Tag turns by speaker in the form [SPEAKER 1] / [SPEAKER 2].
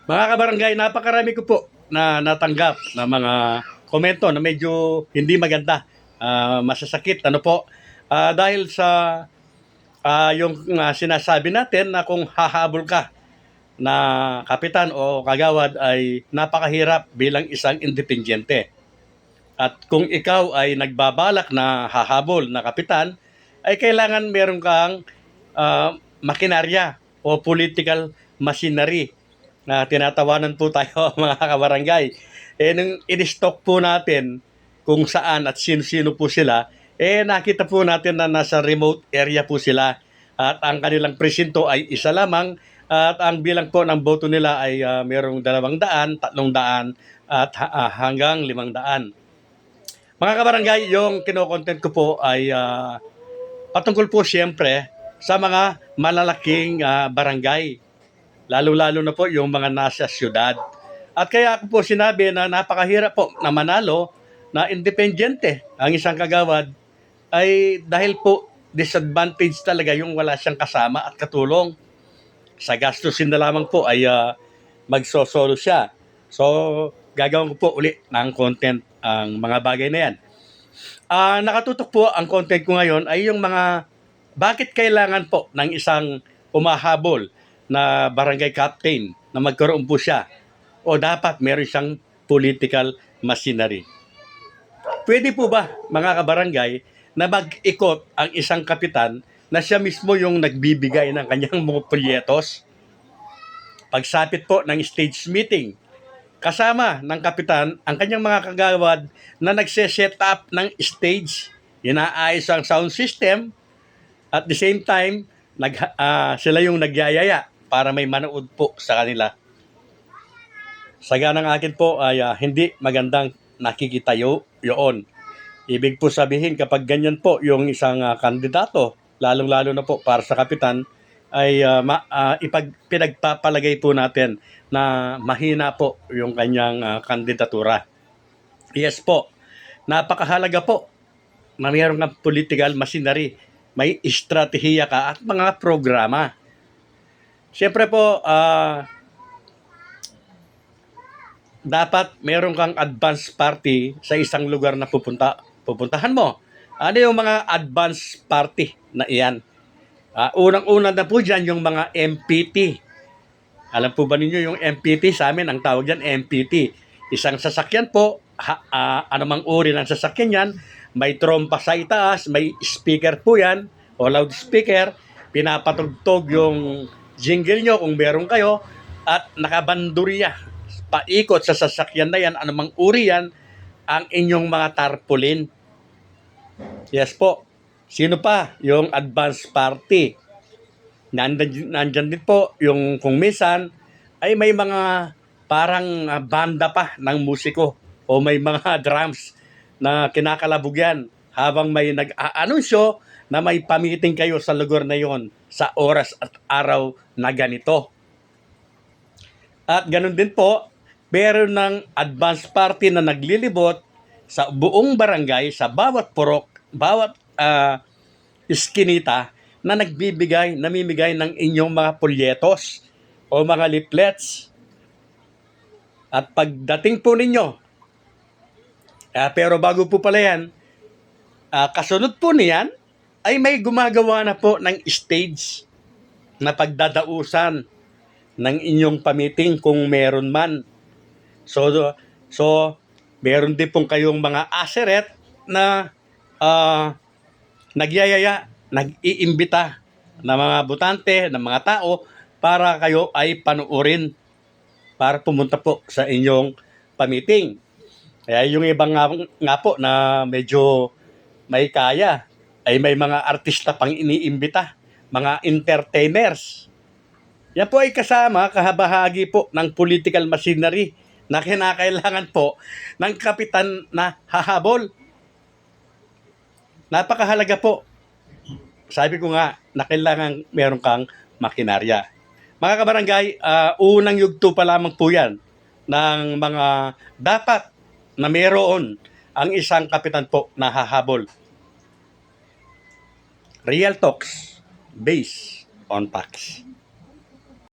[SPEAKER 1] Mga kabarangay, napakarami ko po na natanggap na mga komento na medyo hindi maganda, masasakit. Ano po? Dahil sa yung sinasabi natin na kung hahabol ka na kapitan o kagawad ay napakahirap bilang isang independyente. At kung ikaw ay nagbabalak na hahabol na kapitan, ay kailangan meron kang makinarya o political machinery na tinatawanan po tayo mga kabarangay. Nung in-stock po natin kung saan at sino-sino po sila, nakita po natin na nasa remote area po sila at ang kanilang presinto ay isa lamang at ang bilang po ng boto nila ay merong 200, 300 at hanggang 500. Mga kabarangay, yung kinokontent ko po ay patungkol po siyempre sa mga malalaking barangay. Lalo-lalo na po yung mga nasa syudad. At kaya ako po sinabi na napakahirap po na manalo na independyente ang isang kagawad ay dahil po disadvantage talaga yung wala siyang kasama at katulong. Sa gastusin na lamang po ay magsosolo siya. So, gagawin ko po uli ng content ang mga bagay na yan. Nakatutok po ang content ko ngayon ay yung mga bakit kailangan po ng isang umahabol na barangay captain na magkaroon po siya o dapat meron siyang political machinery. Pwede po ba mga kabarangay na mag-ikot ang isang kapitan na siya mismo yung nagbibigay ng kanyang mga proyektos? Pagsapit po ng stage meeting, kasama ng kapitan ang kanyang mga kagawad na nagse-set up ng stage, inaayos ang sound system, at the same time, sila yung nagyayaya para may manood po sa kanila. Saga ng akin po ay hindi magandang nakikita yun. Ibig po sabihin kapag ganyan po yung isang kandidato, lalong-lalo na po para sa kapitan, ay pinagpapalagay po natin na mahina po yung kanyang kandidatura. Yes po, napakahalaga po na mayroon ng political machinery, may estratehiya ka at mga programa. Siyempre po, dapat meron kang advance party sa isang lugar na pupuntahan mo. Ano yung mga advance party na iyan? Unang-una na po dyan yung mga MPT. Alam po ba ninyo yung MPT? Sa amin, ang tawag dyan MPT. Isang sasakyan po, anumang uri ng sasakyan yan, may trompa sa itaas, may speaker po yan, o loudspeaker, pinapatugtog yung jingle nyo kung meron kayo, at nakabandurya, paikot sa sasakyan na yan, anumang uri yan, ang inyong mga tarpaulin. Yes po. Sino pa? Yung advance party. Nandyan din po yung kung minsan ay may mga parang banda pa ng musiko o may mga drums na kinakalabog yan habang may nag-aanunsyo na may pamiting kayo sa lugar na yon sa oras at araw na ganito. At ganun din po, meron ng advance party na naglilibot sa buong barangay, sa bawat purok, bawat iskinita na namimigay ng inyong mga polyetos o mga leaflets. At pagdating po ninyo, pero bago po pala yan, kasunod po niyan, ay may gumagawa na po ng stage na pagdadausan ng inyong pamiting kung meron man. So meron din pong kayong mga aseret na nagyayaya, nag-iimbita na mga botante, ng mga tao para kayo ay panuorin para pumunta po sa inyong pamiting. Kaya yung ibang nga po na medyo may kaya ay may mga artista pang iniimbita, mga entertainers. Yan po ay kasama, kahabahagi po ng political machinery na kinakailangan po ng kapitan na hahabol. Napakahalaga po. Sabi ko nga, na kailangan meron kang makinarya. Mga kabarangay, unang yugto pa lamang po yan ng mga dapat na meron ang isang kapitan po na hahabol. Real talks based on facts.